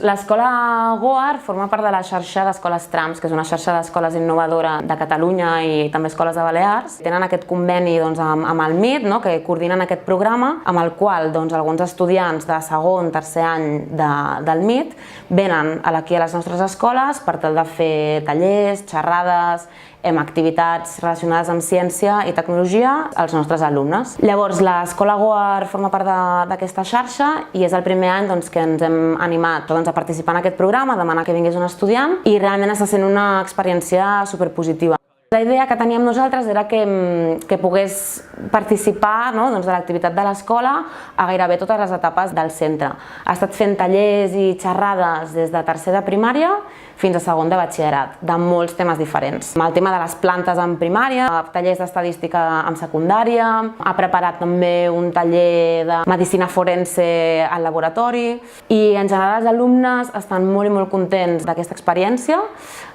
L'escola Goar forma part de la xarxa d'escoles Trams, que és una xarxa d'escoles innovadora de Catalunya i també escoles de Balears. Tenen aquest conveni amb el MIT, que coordinen aquest programa, amb el qual alguns estudiants de segon, tercer any del MIT venen aquí a les nostres escoles per tal de fer tallers, xerrades, activitats relacionades amb ciència i tecnologia als nostres alumnes. Llavors, l'escola Goar forma part d'aquesta xarxa i és el primer any que ens hem animat a participar en aquest programa, a demanar que vingués un estudiant, i realment està sent una experiència superpositiva. La idea que teníem nosaltres era que pogués participar de l'activitat de l'escola a gairebé totes les etapes del centre. Ha estat fent tallers i xerrades des de tercer de primària fins a segon de batxillerat, de molts temes diferents. El tema de les plantes en primària, tallers d'estadística en secundària, ha preparat també un taller de medicina forense al laboratori i en general els alumnes estan molt i molt contents d'aquesta experiència,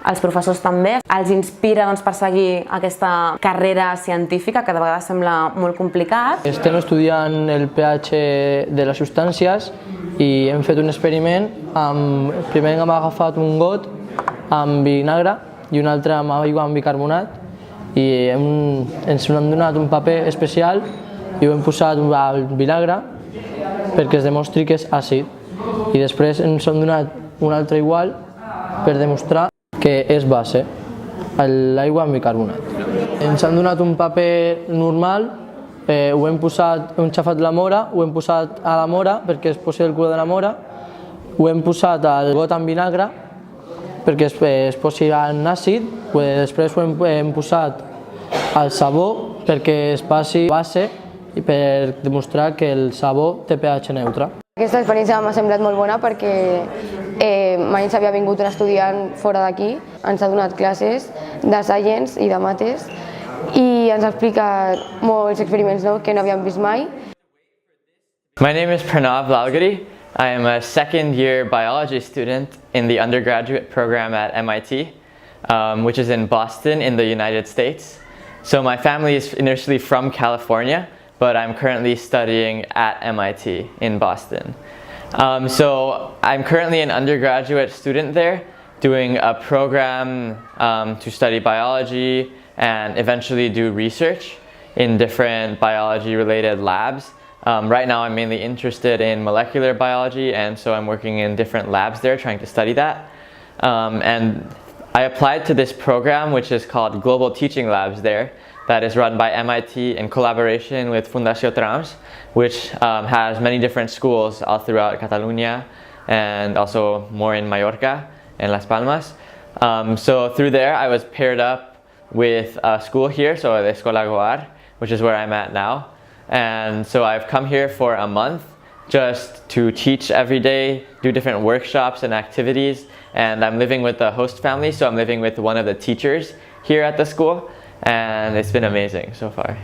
els professors també. Els inspira per seguir aquesta carrera científica que de vegades sembla molt complicat. Estem estudiant el pH de les substàncies i hem fet un experiment. Primer hem agafat un got amb vinagre i un altre amb aigua amb bicarbonat i ens han donat un paper especial i ho hem posat al vinagre perquè es demostri que és àcid, i després ens han donat un altre igual per demostrar que és base, l'aigua amb bicarbonat. Ens han donat un paper normal, hem xafat la mora, ho hem posat a la mora perquè es posi el color de la mora, ho hem posat al got amb vinagre perquè es posi en àcid, després ho hem posat al sabó perquè es passi base i per demostrar que el sabó té pH neutre. Aquesta experiència m'ha semblat molt bona perquè mai ens havia vingut un estudiant fora d'aquí, ens ha donat classes de science i de mates i ens ha explicat molts experiments que no havíem vist mai. My name is Pranav Lalgadi. I am a second-year biology student in the undergraduate program at MIT, which is in Boston in the United States. So my family is initially from California, but I'm currently studying at MIT in Boston. So I'm currently an undergraduate student there, doing a program to study biology and eventually do research in different biology-related labs. Right now I'm mainly interested in molecular biology, and so I'm working in different labs there trying to study that. And I applied to this program which is called Global Teaching Labs there, that is run by MIT in collaboration with Fundació Trams, which has many different schools all throughout Catalonia and also more in Mallorca and Las Palmas. So through there I was paired up with a school here, so the Escola Goar, which is where I'm at now. And so I've come here for a month just to teach every day, do different workshops and activities, and I'm living with the host family, so I'm living with one of the teachers here at the school, and it's been amazing so far.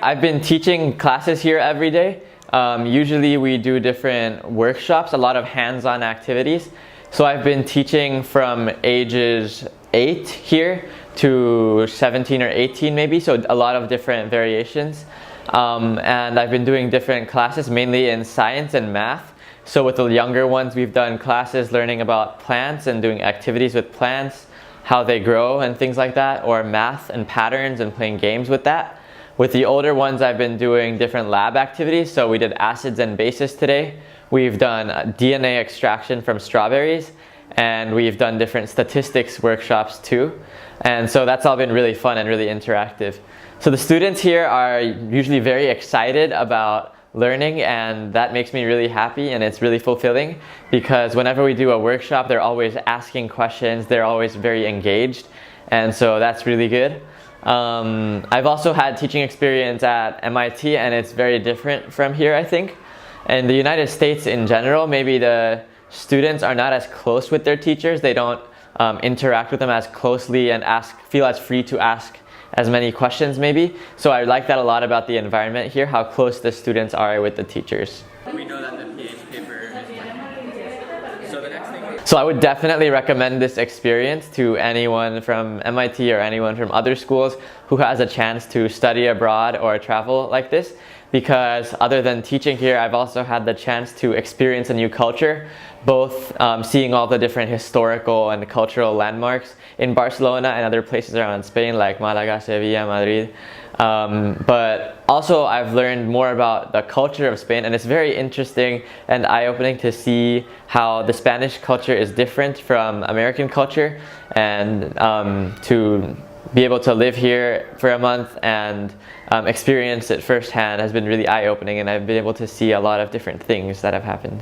I've been teaching classes here every day. Usually we do different workshops, a lot of hands-on activities. So I've been teaching from ages 8 here to 17 or 18 maybe, so a lot of different variations. And I've been doing different classes, mainly in science and math. So with the younger ones, we've done classes learning about plants and doing activities with plants, how they grow and things like that, or math and patterns and playing games with that. With the older ones, I've been doing different lab activities. So we did acids and bases today. We've done DNA extraction from strawberries, and we've done different statistics workshops too. And so that's all been really fun and really interactive. So the students here are usually very excited about learning, and that makes me really happy, and it's really fulfilling because whenever we do a workshop, they're always asking questions, they're always very engaged, and so that's really good. I've also had teaching experience at MIT, and it's very different from here, I think. In the United States in general, maybe the students are not as close with their teachers. They don't interact with them as closely and feel as free to ask as many questions maybe. So I like that a lot about the environment here, how close the students are with the teachers. We know that the pH paper is so the next thing. So I would definitely recommend this experience to anyone from MIT or anyone from other schools who has a chance to study abroad or travel like this. because other than teaching here, I've also had the chance to experience a new culture, both seeing all the different historical and cultural landmarks in Barcelona and other places around Spain like Malaga, Sevilla, Madrid. But also I've learned more about the culture of Spain, and it's very interesting and eye-opening to see how the Spanish culture is different from American culture, and to be able to live here for a month and experience it firsthand has been really eye-opening, and I've been able to see a lot of different things that have happened.